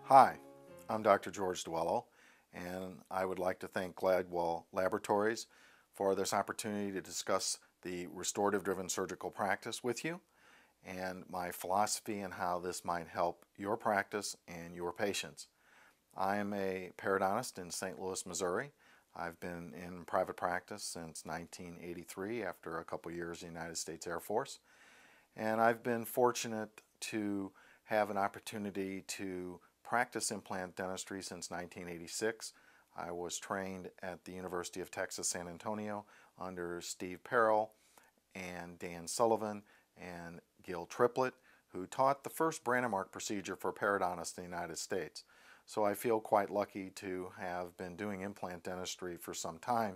Hi, I'm Dr. George Duello, and I would like to thank Gladwell Laboratories for this opportunity to discuss the restorative-driven surgical practice with you and my philosophy and how this might help your practice and your patients. I am a periodontist in St. Louis, Missouri. I've been in private practice since 1983 after a couple years in the United States Air Force, and I've been fortunate to have an opportunity to practice implant dentistry since 1986. I was trained at the University of Texas San Antonio under Steve Perrell and Dan Sullivan and Gil Triplett, who taught the first Brandemark procedure for periodontists in the United States. So I feel quite lucky to have been doing implant dentistry for some time,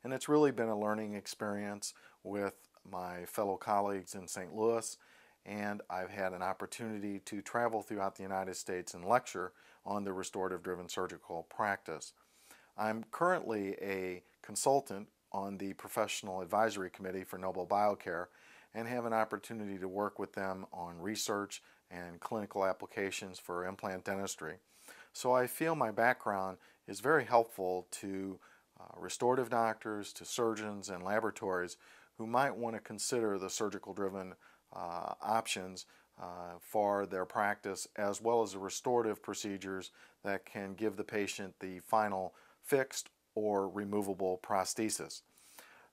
and it's really been a learning experience with my fellow colleagues in St. Louis, and I've had an opportunity to travel throughout the United States and lecture on the restorative-driven surgical practice. I'm currently a consultant on the Professional Advisory Committee for Nobel Biocare and have an opportunity to work with them on research and clinical applications for implant dentistry. So I feel my background is very helpful to restorative doctors, to surgeons and laboratories who might want to consider the surgical-driven options for their practice, as well as the restorative procedures that can give the patient the final fixed or removable prosthesis.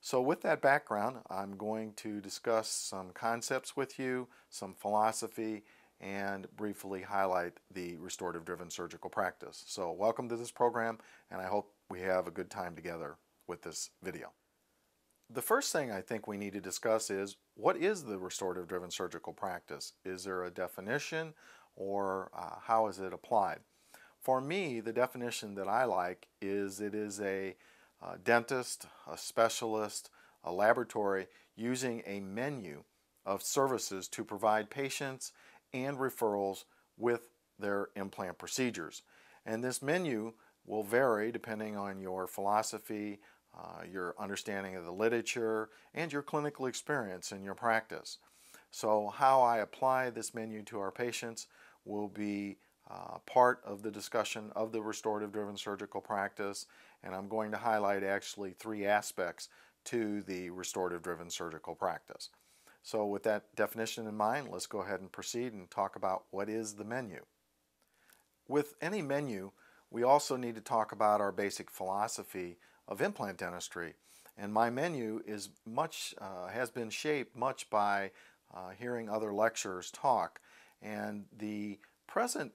So with that background, I'm going to discuss some concepts with you, some philosophy, and briefly highlight the restorative-driven surgical practice. So welcome to this program, and I hope we have a good time together with this video. The first thing I think we need to discuss is, what is the restorative-driven surgical practice? Is there a definition, or how is it applied? For me, the definition that I like is it is a dentist, a specialist, a laboratory using a menu of services to provide patients and referrals with their implant procedures. And this menu will vary depending on your philosophy, your understanding of the literature, and your clinical experience in your practice. So how I apply this menu to our patients will be part of the discussion of the restorative-driven surgical practice, and I'm going to highlight actually three aspects to the restorative-driven surgical practice. So with that definition in mind, let's go ahead and proceed and talk about what is the menu. With any menu, we also need to talk about our basic philosophy of implant dentistry, and my menu is has been shaped much by hearing other lecturers talk, and the present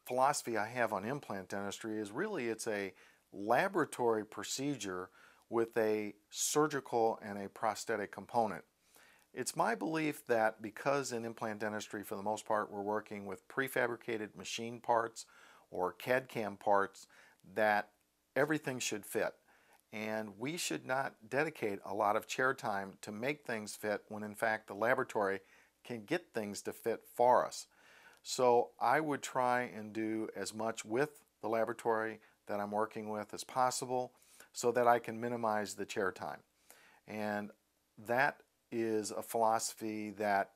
philosophy I have on implant dentistry is really it's a laboratory procedure with a surgical and a prosthetic component. It's my belief that because in implant dentistry for the most part we're working with prefabricated machine parts or CAD/CAM parts, that everything should fit. And we should not dedicate a lot of chair time to make things fit when in fact the laboratory can get things to fit for us. So I would try and do as much with the laboratory that I'm working with as possible so that I can minimize the chair time. And that is a philosophy that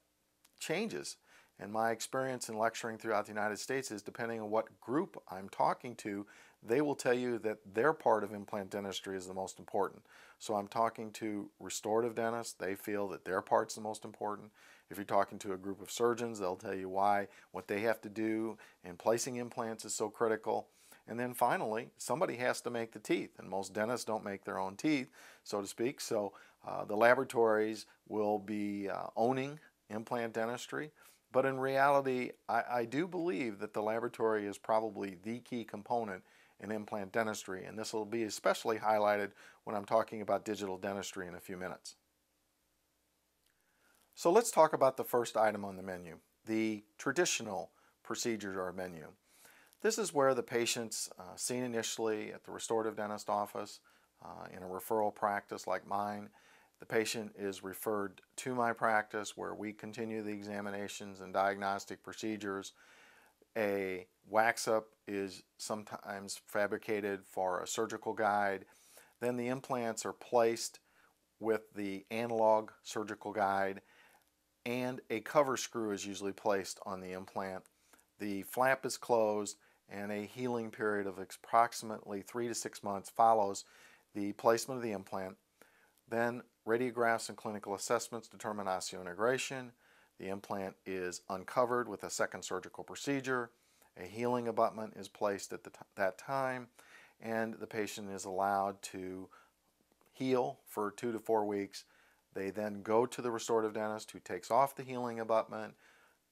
changes. And my experience in lecturing throughout the United States is, depending on what group I'm talking to, they will tell you that their part of implant dentistry is the most important. So I'm talking to restorative dentists, they feel that their part's the most important. If you're talking to a group of surgeons, they'll tell you why what they have to do in placing implants is so critical. And then finally, somebody has to make the teeth, and most dentists don't make their own teeth, so to speak. So the laboratories will be owning implant dentistry. But in reality, I do believe that the laboratory is probably the key component in implant dentistry, and this will be especially highlighted when I'm talking about digital dentistry in a few minutes. So let's talk about the first item on the menu, the traditional procedures or menu. This is where the patient's seen initially at the restorative dentist office in a referral practice like mine. The patient is referred to my practice where we continue the examinations and diagnostic procedures. A wax-up is sometimes fabricated for a surgical guide. Then the implants are placed with the analog surgical guide, and a cover screw is usually placed on the implant. The flap is closed, and a healing period of approximately 3 to 6 months follows the placement of the implant. Then radiographs and clinical assessments determine osseointegration. The implant is uncovered with a second surgical procedure. A healing abutment is placed at that time, and the patient is allowed to heal for 2 to 4 weeks. They then go to the restorative dentist, who takes off the healing abutment,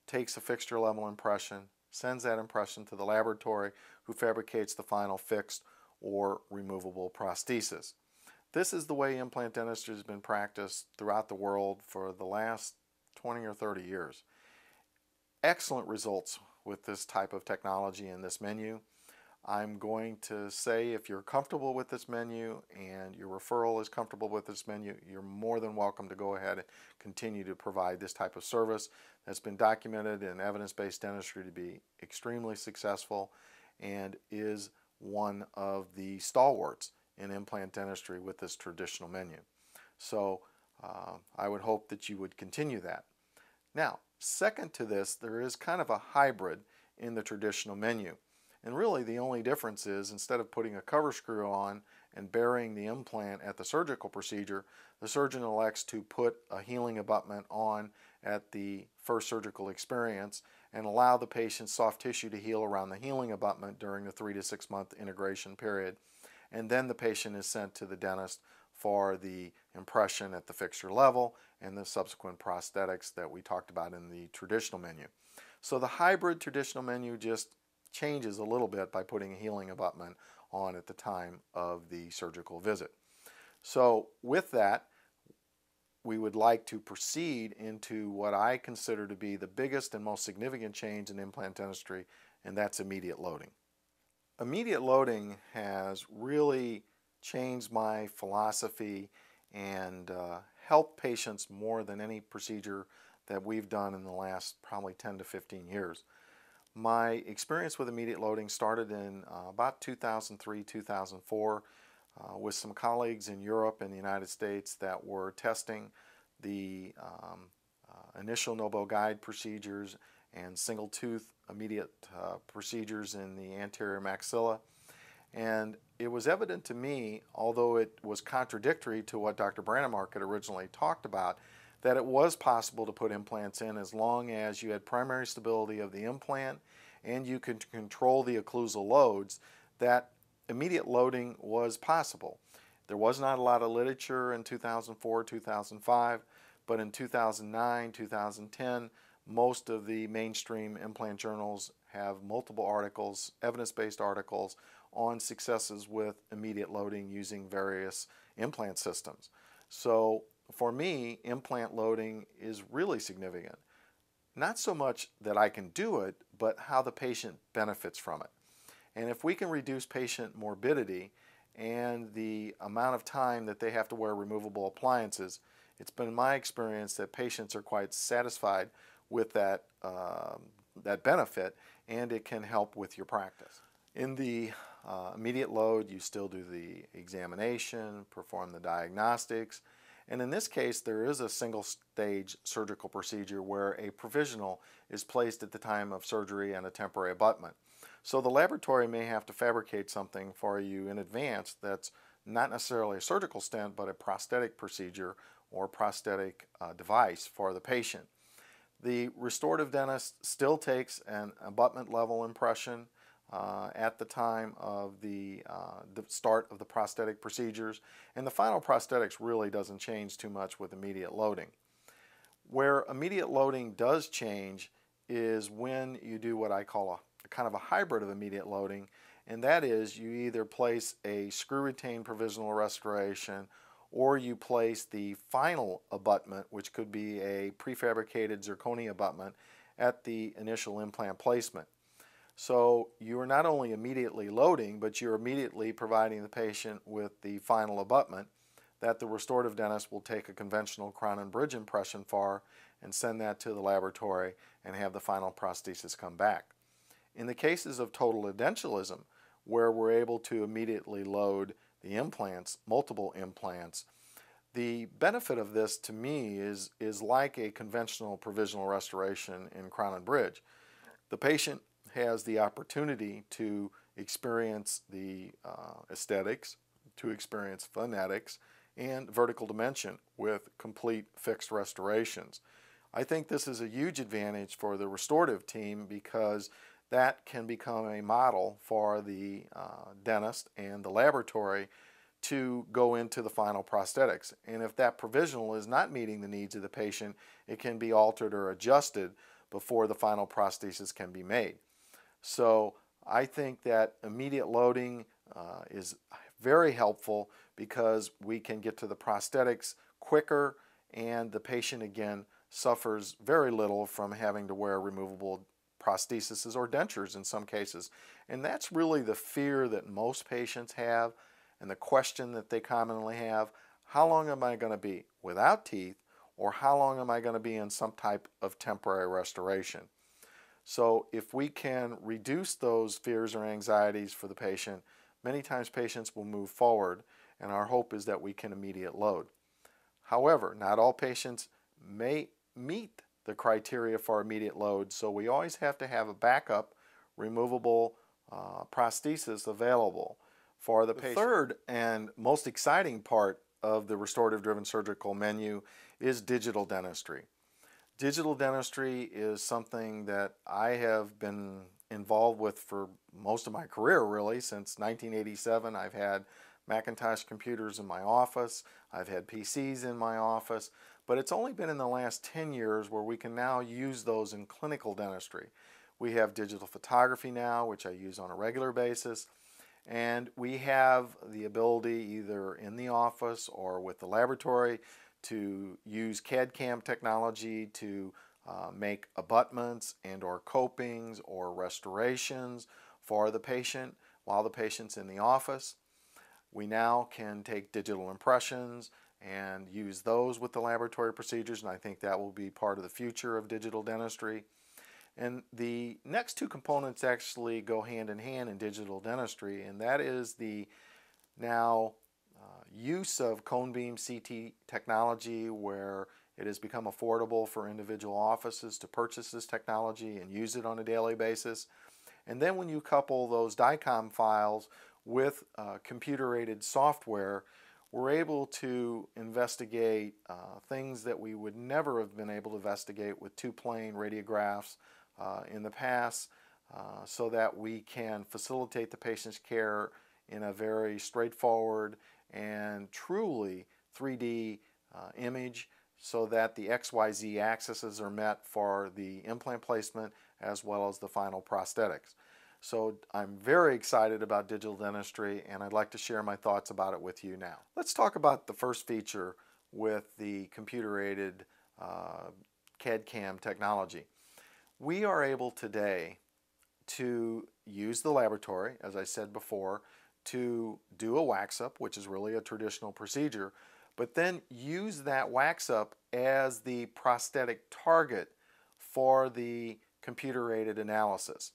takes a fixture level impression, sends that impression to the laboratory, who fabricates the final fixed or removable prosthesis. This is the way implant dentistry has been practiced throughout the world for the last 20 or 30 years. Excellent results with this type of technology in this menu. I'm going to say, if you're comfortable with this menu and your referral is comfortable with this menu, you're more than welcome to go ahead and continue to provide this type of service that's been documented in evidence-based dentistry to be extremely successful and is one of the stalwarts in implant dentistry with this traditional menu. So I would hope that you would continue that. Now, second to this, there is kind of a hybrid in the traditional menu. And really the only difference is, instead of putting a cover screw on and burying the implant at the surgical procedure, the surgeon elects to put a healing abutment on at the first surgical experience and allow the patient's soft tissue to heal around the healing abutment during the 3 to 6 month integration period. And then the patient is sent to the dentist for the impression at the fixture level and the subsequent prosthetics that we talked about in the traditional menu. So the hybrid traditional menu just changes a little bit by putting a healing abutment on at the time of the surgical visit. So with that, we would like to proceed into what I consider to be the biggest and most significant change in implant dentistry, and that's immediate loading. Immediate loading has really changed my philosophy and helped patients more than any procedure that we've done in the last probably 10 to 15 years. My experience with immediate loading started in about 2003, 2004 with some colleagues in Europe and the United States that were testing the initial Nobel guide procedures and single tooth immediate procedures in the anterior maxilla. And it was evident to me, although it was contradictory to what Dr. Brandmark had originally talked about, that it was possible to put implants in as long as you had primary stability of the implant and you could control the occlusal loads, that immediate loading was possible. There was not a lot of literature in 2004, 2005, but in 2009, 2010, most of the mainstream implant journals have multiple articles, evidence-based articles, on successes with immediate loading using various implant systems. So for me, implant loading is really significant. Not so much that I can do it, but how the patient benefits from it. And if we can reduce patient morbidity and the amount of time that they have to wear removable appliances, it's been my experience that patients are quite satisfied with that, that benefit, and it can help with your practice. In the immediate load, you still do the examination, perform the diagnostics, and in this case there is a single stage surgical procedure where a provisional is placed at the time of surgery and a temporary abutment. So the laboratory may have to fabricate something for you in advance that's not necessarily a surgical stent, but a prosthetic procedure or prosthetic device for the patient. The restorative dentist still takes an abutment level impression at the time of the start of the prosthetic procedures, and the final prosthetics really doesn't change too much with immediate loading. Where immediate loading does change is when you do what I call a kind of a hybrid of immediate loading, and that is you either place a screw retained provisional restoration or you place the final abutment, which could be a prefabricated zirconia abutment, at the initial implant placement. So you are not only immediately loading, but you're immediately providing the patient with the final abutment that the restorative dentist will take a conventional crown and bridge impression for and send that to the laboratory and have the final prosthesis come back. In the cases of total edentulosum, where we're able to immediately load the implants, multiple implants, the benefit of this to me is like a conventional provisional restoration in crown and bridge. The patient has the opportunity to experience the aesthetics, to experience phonetics, and vertical dimension with complete fixed restorations. I think this is a huge advantage for the restorative team because that can become a model for the dentist and the laboratory to go into the final prosthetics. And if that provisional is not meeting the needs of the patient, it can be altered or adjusted before the final prosthesis can be made. So I think that immediate loading is very helpful because we can get to the prosthetics quicker, and the patient again suffers very little from having to wear removable prostheses or dentures in some cases. And that's really the fear that most patients have, and the question that they commonly have: how long am I going to be without teeth, or how long am I going to be in some type of temporary restoration? So if we can reduce those fears or anxieties for the patient, many times patients will move forward, and our hope is that we can immediate load. However, not all patients may meet the criteria for immediate load, so we always have to have a backup removable prosthesis available for the patient. The third and most exciting part of the restorative-driven surgical menu is digital dentistry. Digital dentistry is something that I have been involved with for most of my career, really. Since 1987, I've had Macintosh computers in my office, I've had PCs in my office, but it's only been in the last 10 years where we can now use those in clinical dentistry. We have digital photography now, which I use on a regular basis, and we have the ability either in the office or with the laboratory to use CAD/CAM technology to make abutments and or copings or restorations for the patient while the patient's in the office. We now can take digital impressions and use those with the laboratory procedures, and I think that will be part of the future of digital dentistry. And the next two components actually go hand in hand in digital dentistry, and that is the now use of cone beam CT technology, where it has become affordable for individual offices to purchase this technology and use it on a daily basis. And then when you couple those DICOM files with computer-aided software, we're able to investigate things that we would never have been able to investigate with two plain radiographs in the past, so that we can facilitate the patient's care in a very straightforward and truly 3D image, so that the XYZ axes are met for the implant placement as well as the final prosthetics. So I'm very excited about digital dentistry, and I'd like to share my thoughts about it with you now. Let's talk about the first feature with the computer-aided CAD/CAM technology. We are able today to use the laboratory, as I said before, to do a wax-up, which is really a traditional procedure, but then use that wax-up as the prosthetic target for the computer-aided analysis.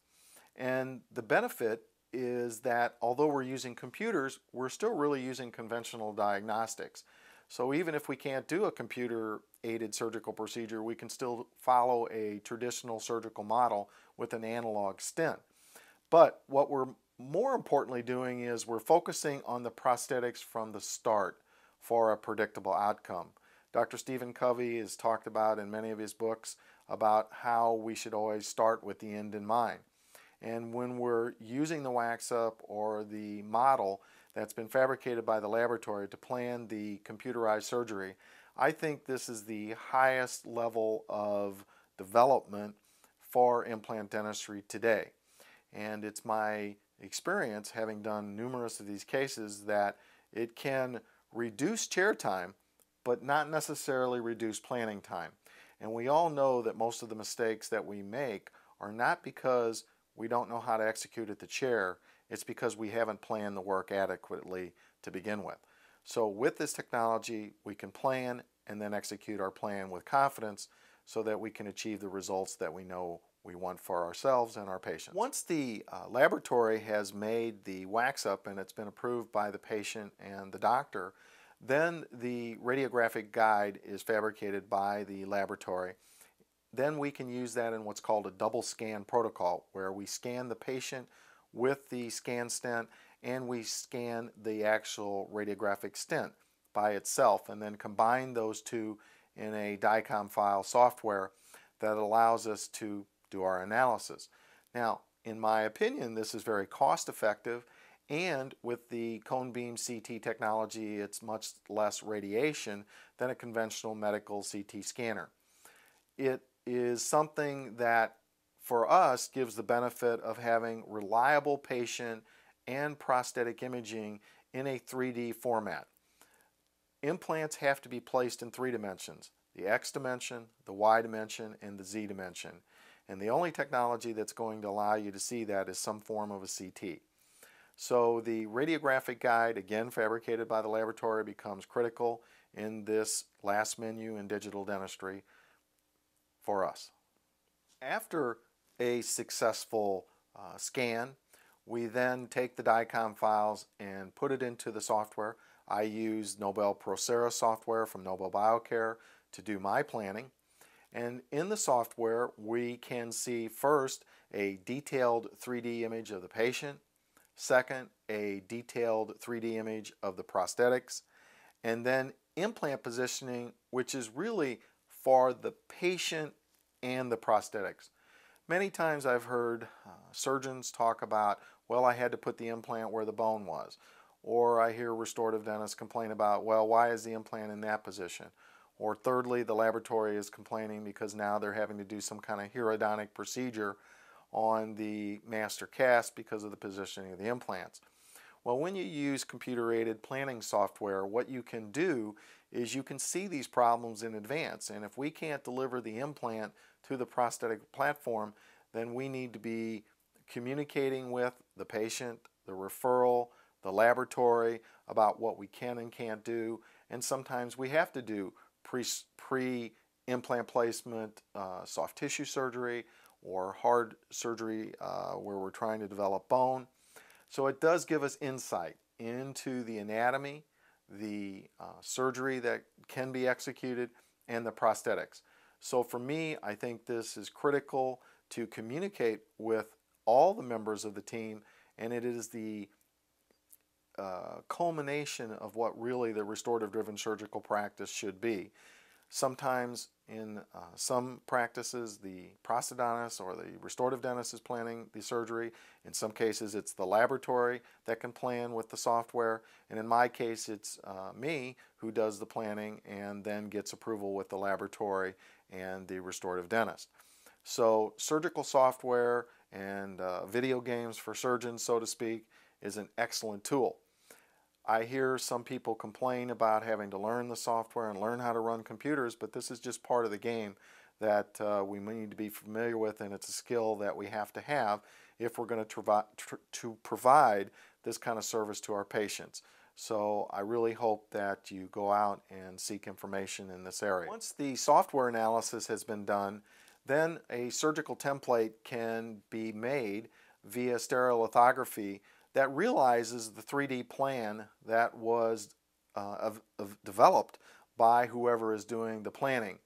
And the benefit is that although we're using computers, we're still really using conventional diagnostics. So even if we can't do a computer-aided surgical procedure, we can still follow a traditional surgical model with an analog stent. But what we're more importantly doing is we're focusing on the prosthetics from the start for a predictable outcome. Dr. Stephen Covey has talked about in many of his books about how we should always start with the end in mind. And when we're using the wax-up or the model that's been fabricated by the laboratory to plan the computerized surgery, I think this is the highest level of development for implant dentistry today. And it's my experience, having done numerous of these cases, that it can reduce chair time, but not necessarily reduce planning time. And we all know that most of the mistakes that we make are not because we don't know how to execute at the chair, it's because we haven't planned the work adequately to begin with. So with this technology, we can plan and then execute our plan with confidence so that we can achieve the results that we know we want for ourselves and our patients. Once the laboratory has made the wax up and it's been approved by the patient and the doctor, then the radiographic guide is fabricated by the laboratory then we can use that in what's called a double scan protocol, where we scan the patient with the scan stent and we scan the actual radiographic stent by itself, and then combine those two in a DICOM file software that allows us to do our analysis. Now, in my opinion, this is very cost effective, and with the cone beam CT technology, it's much less radiation than a conventional medical CT scanner. It is something that for us gives the benefit of having reliable patient and prosthetic imaging in a 3D format. Implants have to be placed in 3 dimensions: the X dimension, the Y dimension, and the Z dimension. And the only technology that's going to allow you to see that is some form of a CT. So the radiographic guide, again fabricated by the laboratory, becomes critical in this last menu in digital dentistry for us. After a successful scan, we then take the DICOM files and put it into the software. I use Nobel software from Nobel Biocare to do my planning. And in the software, we can see first a detailed 3D image of the patient, second, a detailed 3D image of the prosthetics, and then implant positioning, which is really for the patient and the prosthetics. Many times I've heard surgeons talk about, well, I had to put the implant where the bone was. Or I hear restorative dentists complain about, well, why is the implant in that position? Or thirdly, the laboratory is complaining because now they're having to do some kind of periodontic procedure on the master cast because of the positioning of the implants. Well, when you use computer-aided planning software, what you can do is you can see these problems in advance. And if we can't deliver the implant to the prosthetic platform, then we need to be communicating with the patient, the referral, the laboratory about what we can and can't do. And sometimes we have to do pre-implant placement soft tissue surgery or hard surgery where we're trying to develop bone. So it does give us insight into the anatomy, the surgery that can be executed, and the prosthetics. So for me, I think this is critical to communicate with all the members of the team, and it is the culmination of what really the restorative-driven surgical practice should be. Sometimes in some practices, the prosthodontist or the restorative dentist is planning the surgery. In some cases, it's the laboratory that can plan with the software. And in my case, it's me who does the planning and then gets approval with the laboratory and the restorative dentist. So surgical software and video games for surgeons, so to speak, is an excellent tool. I hear some people complain about having to learn the software and learn how to run computers, but this is just part of the game that we need to be familiar with, and it's a skill that we have to have if we're going to provide this kind of service to our patients. So I really hope that you go out and seek information in this area. Once the software analysis has been done, then a surgical template can be made via stereolithography that realizes the 3D plan that was developed by whoever is doing the planning.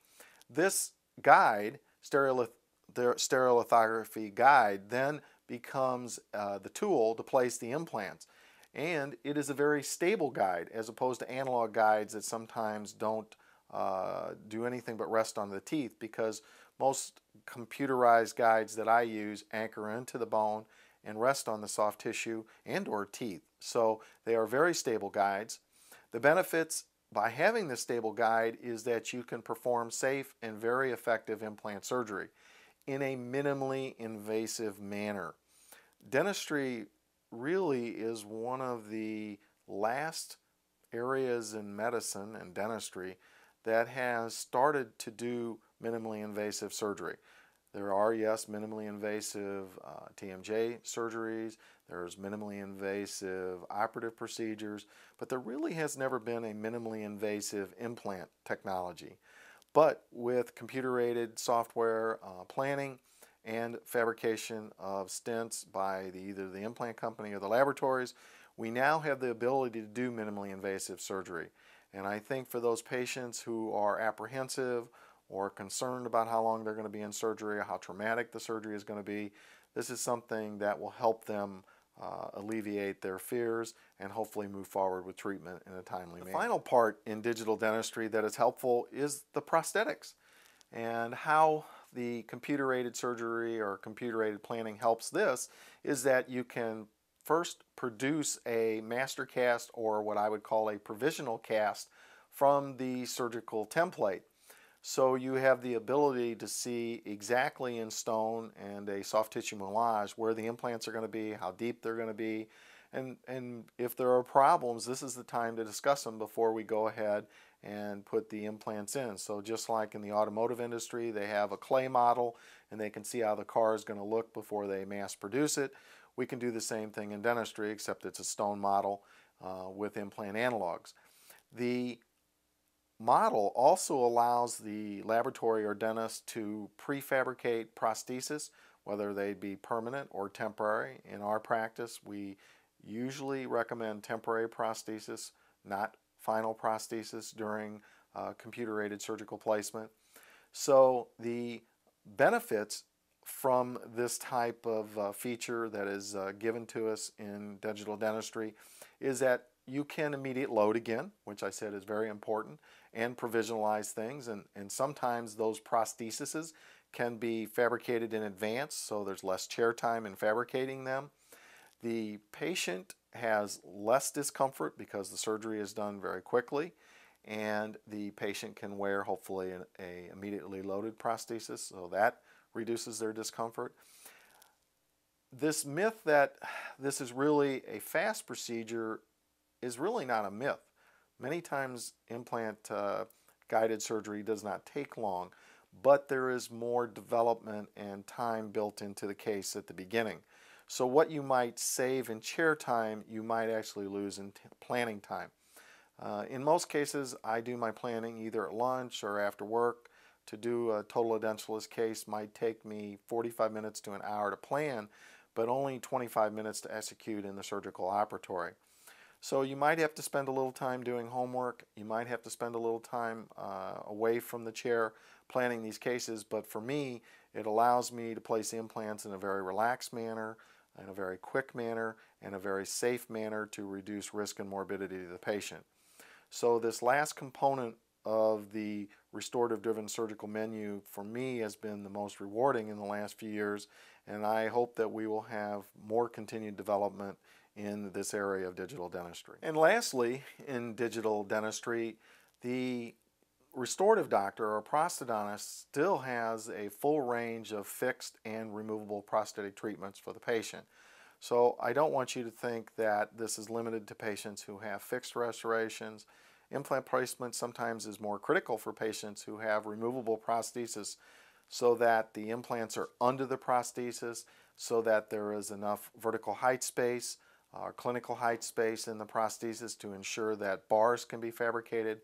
This guide, stereolithography guide, then becomes the tool to place the implants. And it is a very stable guide as opposed to analog guides that sometimes don't do anything but rest on the teeth, because most computerized guides that I use anchor into the bone and rest on the soft tissue and or teeth. So they are very stable guides. The benefits by having this stable guide is that you can perform safe and very effective implant surgery in a minimally invasive manner. Dentistry really is one of the last areas in medicine and dentistry that has started to do minimally invasive surgery. There are, yes, minimally invasive TMJ surgeries, there's minimally invasive operative procedures, but there really has never been a minimally invasive implant technology. But with computer-aided software planning and fabrication of stents by either the implant company or the laboratories, we now have the ability to do minimally invasive surgery. And I think for those patients who are apprehensive or concerned about how long they're going to be in surgery or how traumatic the surgery is going to be, this is something that will help them alleviate their fears and hopefully move forward with treatment in a timely manner. The final part in digital dentistry that is helpful is the prosthetics, and how the computer-aided surgery or computer-aided planning helps this is that you can first produce a master cast, or what I would call a provisional cast, from the surgical template. So you have the ability to see exactly in stone and a soft tissue moulage where the implants are going to be, how deep they're going to be, and if there are problems, this is the time to discuss them before we go ahead and put the implants in. So just like in the automotive industry, they have a clay model and they can see how the car is going to look before they mass produce it. We can do the same thing in dentistry, except it's a stone model with implant analogs. The model also allows the laboratory or dentist to prefabricate prostheses, whether they be permanent or temporary. In our practice, we usually recommend temporary prosthesis, not final prosthesis during computer-aided surgical placement. So the benefits from this type of feature that is given to us in digital dentistry is that you can immediate load again, which I said is very important, and provisionalize things, and sometimes those prostheses can be fabricated in advance, so there's less chair time in fabricating them. The patient has less discomfort because the surgery is done very quickly, and the patient can wear hopefully a immediately loaded prosthesis, so that reduces their discomfort. This myth that this is really a fast procedure is really not a myth. Many times implant guided surgery does not take long, but there is more development and time built into the case at the beginning. So what you might save in chair time, you might actually lose in planning time. In most cases, I do my planning either at lunch or after work. To do a total edentulous case might take me 45 minutes to an hour to plan, but only 25 minutes to execute in the surgical operatory. So you might have to spend a little time doing homework. You might have to spend a little time away from the chair planning these cases, but for me, it allows me to place implants in a very relaxed manner, in a very quick manner, and a very safe manner to reduce risk and morbidity to the patient. So this last component of the restorative-driven surgical menu for me has been the most rewarding in the last few years, and I hope that we will have more continued development in this area of digital dentistry. And lastly, in digital dentistry, the restorative doctor or prosthodontist still has a full range of fixed and removable prosthetic treatments for the patient. So I don't want you to think that this is limited to patients who have fixed restorations. Implant placement sometimes is more critical for patients who have removable prosthesis, so that the implants are under the prosthesis, so that there is enough vertical height space, clinical height space in the prosthesis to ensure that bars can be fabricated,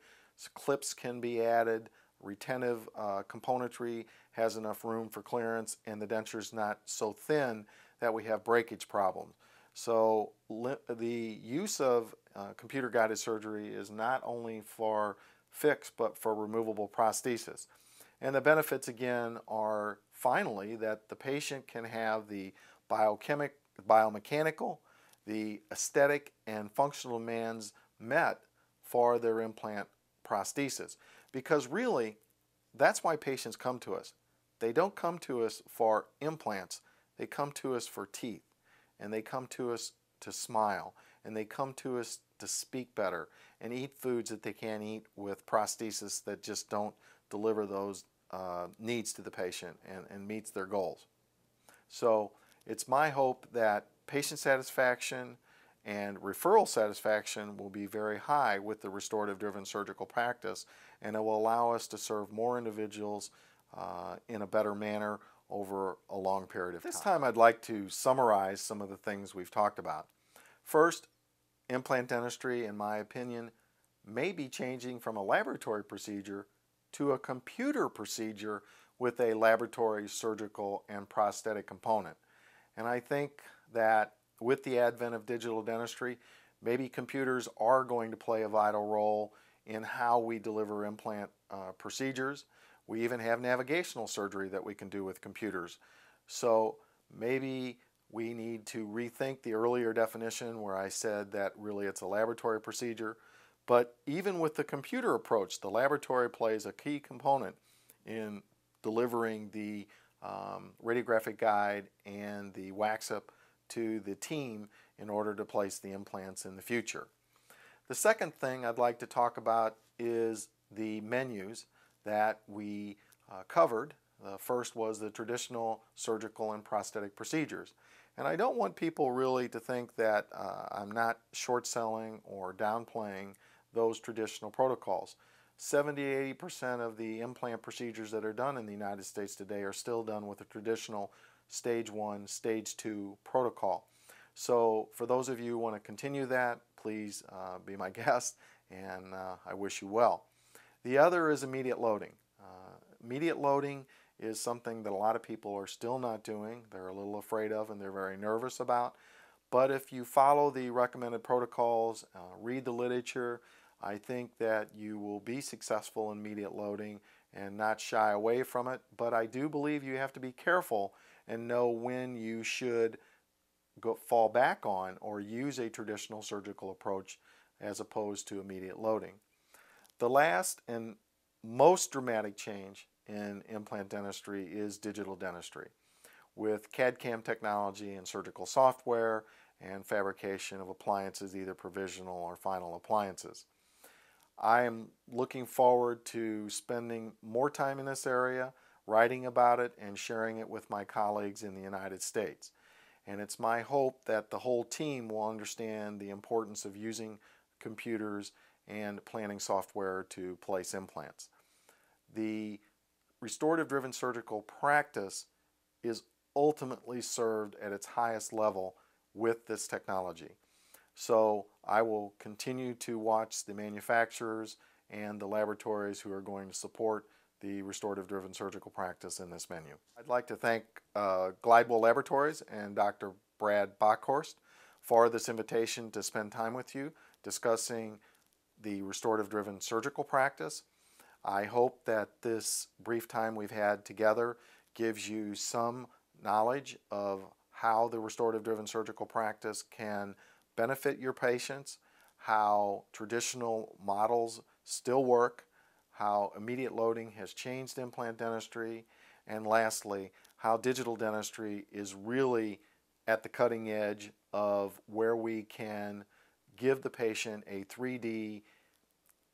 clips can be added, retentive componentry has enough room for clearance, and the denture is not so thin that we have breakage problems. So the use of computer-guided surgery is not only for fixed but for removable prosthesis. And the benefits again are finally that the patient can have the biomechanical, the aesthetic, and functional demands met for their implant prosthesis. Because really, that's why patients come to us. They don't come to us for implants, they come to us for teeth. And they come to us to smile, and they come to us to speak better and eat foods that they can't eat with prosthesis that just don't deliver those needs to the patient and meets their goals. So it's my hope that patient satisfaction and referral satisfaction will be very high with the restorative-driven surgical practice, and it will allow us to serve more individuals in a better manner over a long period of time. This time I'd like to summarize some of the things we've talked about. First, implant dentistry, in my opinion, may be changing from a laboratory procedure to a computer procedure with a laboratory, surgical, and prosthetic component. And I think that with the advent of digital dentistry, maybe computers are going to play a vital role in how we deliver implant procedures. We even have navigational surgery that we can do with computers. So maybe we need to rethink the earlier definition where I said that really it's a laboratory procedure. But even with the computer approach, the laboratory plays a key component in delivering the radiographic guide and the wax-up to the team in order to place the implants in the future. The second thing I'd like to talk about is the menus that we covered. The first was the traditional surgical and prosthetic procedures. And I don't want people really to think that I'm not short selling or downplaying those traditional protocols. 70–80% of the implant procedures that are done in the United States today are still done with a traditional stage 1, stage 2 protocol. So for those of you who want to continue that, please be my guest, and I wish you well. The other is immediate loading. Immediate loading is something that a lot of people are still not doing. They're a little afraid of and they're very nervous about. But if you follow the recommended protocols, read the literature, I think that you will be successful in immediate loading and not shy away from it. But I do believe you have to be careful and know when you should fall back on or use a traditional surgical approach as opposed to immediate loading. The last and most dramatic change in implant dentistry is digital dentistry, with CAD/CAM technology and surgical software and fabrication of appliances, either provisional or final appliances. I am looking forward to spending more time in this area, writing about it and sharing it with my colleagues in the United States. And it's my hope that the whole team will understand the importance of using computers and planning software to place implants. The restorative-driven surgical practice is ultimately served at its highest level with this technology. So I will continue to watch the manufacturers and the laboratories who are going to support the restorative-driven surgical practice in this menu. I'd like to thank Glidewell Laboratories and Dr. Brad Bockhorst for this invitation to spend time with you discussing the restorative-driven surgical practice. I hope that this brief time we've had together gives you some knowledge of how the restorative-driven surgical practice can benefit your patients, how traditional models still work, how immediate loading has changed implant dentistry, and lastly, how digital dentistry is really at the cutting edge of where we can give the patient a 3D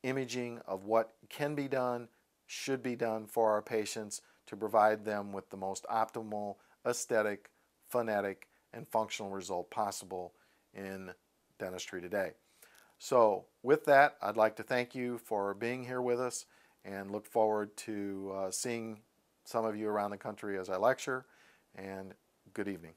imaging of what can be done, should be done for our patients to provide them with the most optimal aesthetic, phonetic, and functional result possible in dentistry today. So with that, I'd like to thank you for being here with us and look forward to seeing some of you around the country as I lecture, and good evening.